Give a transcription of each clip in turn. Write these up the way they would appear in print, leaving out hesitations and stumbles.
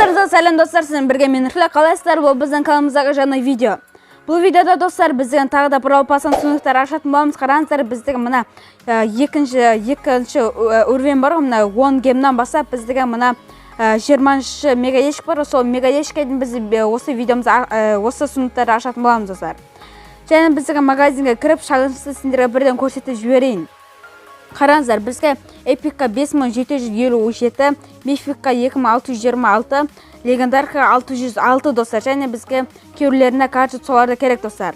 Барлықтарыңызға сәлем достар, сіздермен бірге мен Нұрхила. Қалайсыздар? Бұл біздің каналымыздағы жаңа видео. Бұл видеода достар біздің тағы да бір алпасан сыныптар ашатын боламыз. Қараңыздар, біздің мына екінші уровень бар, мына 10 гемнан бастап біздің мына 20 мегаешік бар. Сол мегаешкеден біз осы видеомызда осы сыныптарды ашатын боламыз достар. Және біздің магазинге кіріп, шағынсыз сендерге бірден көрсетіп жіберейін. Қараңыздар, бізге эпикқа 5757, мификқа 2626, легендарқа 606 достар. Және бізге кейбіреулеріне гаджет соларды керек достар.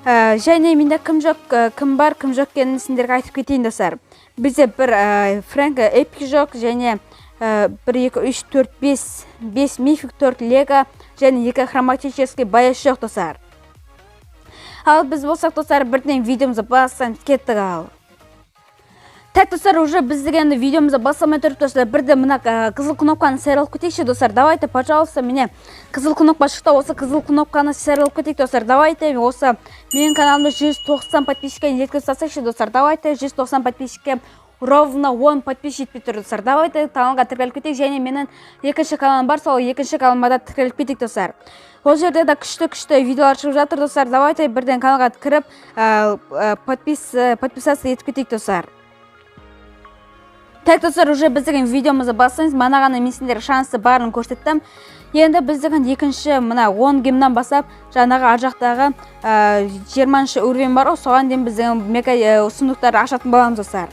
Және менде кім жоқ, кім бар, кім жоқ екенін сендерге айтып кетейін достар. Бізде бір фрэнк эпик жоқ, және 1, 2, 3, 4, 5 мифик, 4 лего, және 2 хроматический баяш жоқ достар. Ал біз болсақ достар, бірден видеомызды бастаймыз, кеттік ал. Так, достар, уже біздің видеомызды бастамай тұрып достар, бірде мына қызыл кнопканы сайралып кетейікші достар. Давайте, пожалуйста, міне қызыл кнопка шықты, осы қызыл кнопканы сайралып кетейік достар. Давайте, осы менің каналымда 190 подписчикке жеткізіп тастайықшы достар. Давайте, 190 подписчикке ровно 10 подписчик жетпей тұр достар. Давайте, каналға тіркеліп кетейік, және менің екінші каналым бар, сол екінші каналыма да тіркеліп кетейік достар. Ол жерде де күшті видеолар шығып жатыр достар. Давайте, бірден каналға кіріп, подписаться етіп кетейік достар. Так, достар, уже біздің видеомызды бастаймыз. Манағаны мен сендерге шансы барын көрсеттім. Енді біздің екінші мына 10 гемнан бастап, жаңағы аржақтағы 20 уровень бар, соған дейін біздің мега сұмдықтарды ашатын боламыз достар.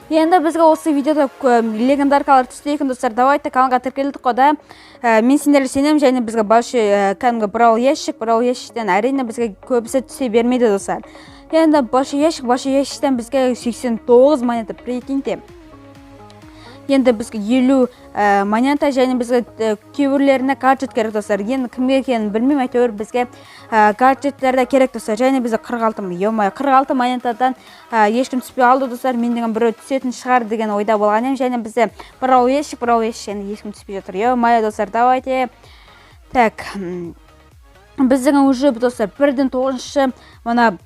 Енді бізге осы видеода легендаркалар түсті екен достар. Давайте каналға тіркелдік қода. Мен сендерге сенемін, және бізге большой кәдімгі брау ящиктен әрине бізге көбісі түсе бермейді достар. Енді большой ящиктен бізге 89 монета, прикиньте. Енді бізге 50 монета, және бізге кейбіреулеріне гаджет керек достар. Енді кімге екенін білмеймін, әйтеуір бізге гаджеттер керек достар. Және бізге 46 монетадан ешкім түспей алды достар. Мен деген біреу түсетін шығар деген ойда болған едім. Және бізде брау ящик, және ешкім түспей жатыр. Ё-моё достар, давайте. Так, біздің уже достар бірден 9-шы мына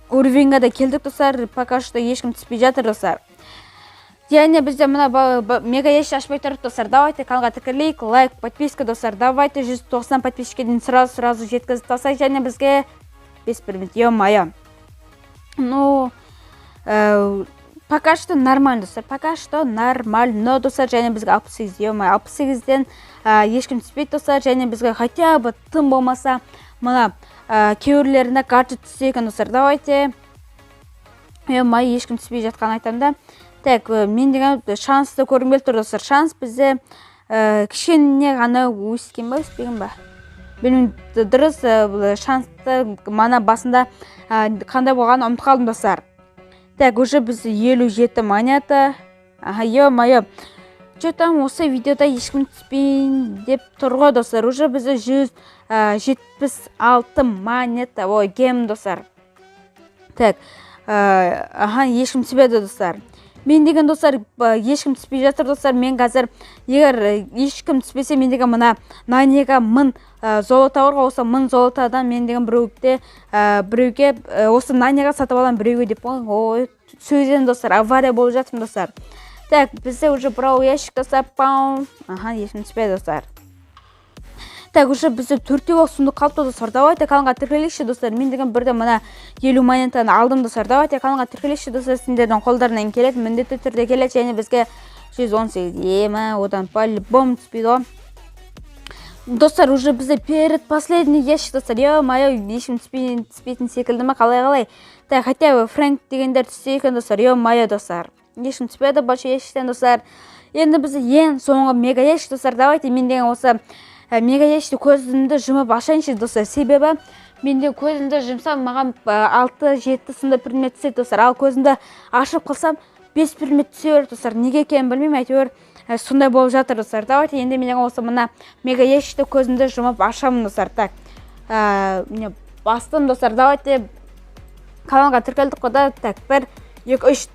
уровеньға да келдік достар. Пока что ешкім түспей жатыр достар. Және бізде мына мега ящик ашпай тұрып достар. Давайте каналға тіркелейік, лайк, подписка достар. Давайте 190 подписчикеден сразу жеткізіп тастайық, және бізге 5 предмет. Ё-моё. Ну, пока что нормально достар. Пока что нормально достар. Және бізге 68, ё-моё, 68-ден ешкім түспейді достар. Және бізге хотя бы тым болмаса мына кейбіреулеріне гаджет түссе екен достар. Давайте. Ё-моё, ешкім түспей жатқан айтамда. Так, мен деген шансты көргім келіп тұр достар. Шанс бізде кішкене ғана өскен ба, өспеген ба? Білмеймін, дұрыс шансты мана басында қандай болғанын ұмытып қалдым достар. Так, уже бізде 57 монета. Ё-моё. Что-там осы видеода ешкім түспейін деп тұр ғой достар. Уже бізде 176 монета, гем достар. Так, ешкім түспеді достар. Мен деген достар, ешкім түспей жатыр достар. Мен қазір, егер ешкім түспесе, мен деген мына нанега 1000 золота бар ғой, осы 1000 золотадан мен деген біреуге осы нанега сатып алам, біреуге деп ой, сөзден достар, авария болып жатырмын достар. Так, бізде уже брау ящик достар. Ешкім түспей достар. Так, уже бізде 4-те сұмдық қалыпты достар. Давайте каналға тіркелейікші достар. Мен деген бірде мына 50 монетаны алдым достар. Давайте каналға тіркелейікші достар. Сендердің қолдарынан келеді, міндетті түрде келеді, және бізге 118 одан по-любому түспейді. Достар, уже бізде перед последний ящик достар. Ё-моё, ешкім түспейтін секілді ме, қалай. Так, хотя бы фрэнк дегендер түссе екен достар. Ё-моё достар. Ешкім түспеді большой ящиктен достар. Енді бізде ең соңғы мега ящик достар. Давайте мен деген осы мега ящикті көзімді жұмып ашайыншы достар. Себебі менде көзімді жұмсам маған 6-7 сынды предмет түседі достар. Ал көзімді ашып қалсам 5 предмет түсе береді достар. Неге екенін білмеймін, әйтеуір сондай болып жатыр достар. Давайте енді мен осы мына мега ящикті көзімді жұмып ашамын достар. Так, бастым достар. Давайте каналға тіркелдік қода. Так, 1, 2, 3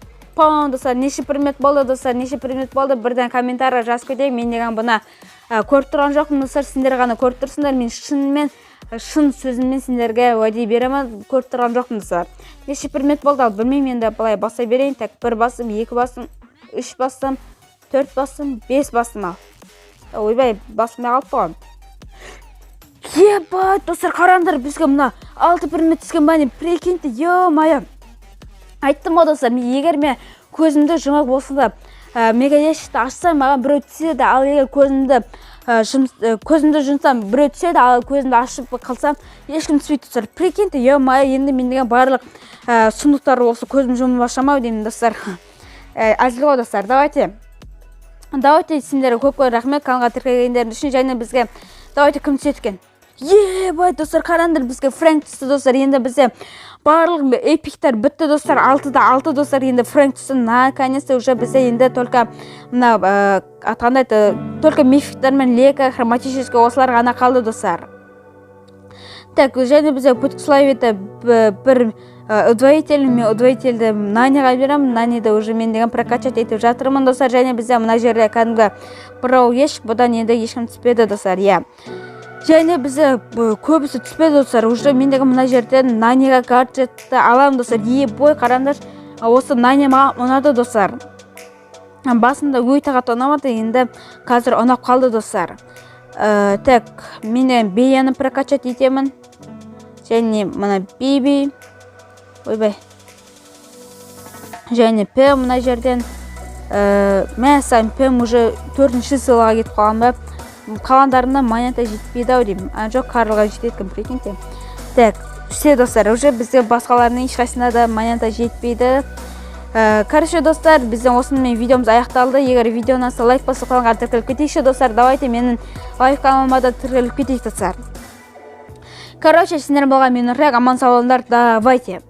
достар. Неше предмет болды достар, неше предмет болды, бірден комментария жазып кетейік. Мен деген бұна көріп тұрған жоқпын достар, сендер ғана көріп тұрсыңдар. Мен шын сөзіммен сендерге уәде беремін, көріп тұрған жоқпын достар. Неше предмет болды, ал білмеймін, енді былай баса берейін. Так, 1 басым, 2 басым, 3 басым, 4 басым, 5 басым ал. ойбай, басымда қалып қойған. Ебать, достар, қараңдар, бізге мына 6 предмет түскен бәне, прикиньте, ё-моё. Айттым ғой достар, егер мен көзімді жұмақ болса да, мегаешті ашсам, маған біреу түседі, ал егер көзімді жұмсам, біреу түседі, ал көзімді ашып қалсам, ешкім түспейді достар. Прикиньте, ё-моё, енді мен деген барлық сұмдықтар осы көзім жұмып ашамау деймін достар. Әзіл ғой достар, давайте сендерге көп рахмет каналға тіркелгендерің үшін, және бізге давайте кім түседі екен. Ебай достар, қараңдар, бізге Фрэнк түсті достар. Енді бізде барлық эпиктер бітті достар. 6-да 6 достар. Енді Фрэнк түсті. Наконец-то уже бізде енді только мына атқандай только мификтер мен лека хроматический осылар ғана қалды достар. Так, және бізде путиславита бір удвоитель, мен удвоительді Наниға берем. Наниді уже мен деген прокачать етіп жатырмын достар. Және бізде мына жерде кәдімгі бірау еш, бұдан енді ешкім түспеді достар. Және бізде көбісі түспеді достар. Уже мен деген мына жерден Наниға гаджетті алам достар. Бой қараңдар, осы Нани маған ұнады достар. Басында өйті қатты ұнамады, енді қазір ұнап қалды достар. Так, мен Бияны прокачать етемін. Және мына Биби, ойбай, және Пэм мына жерден, мәсән Пэм уже 4-ші сылаға кетіп қалған ба, қаландарына монета жетпейді ау деймін. Жоқ, Карлға жететін прикиньте. Так, все достар, уже бізде басқаларының ешқайсына да монета жетпейді. Короче достар, бізден осымен видеомыз аяқталды. Егер видеоны лайк басып қаланға тіркеліп кетейікші достар, давайте менің лайк каналыма да тіркеліп кетейік достар. Короче, сендер болған мен Нұррек, аман сау болыңдар, давайте.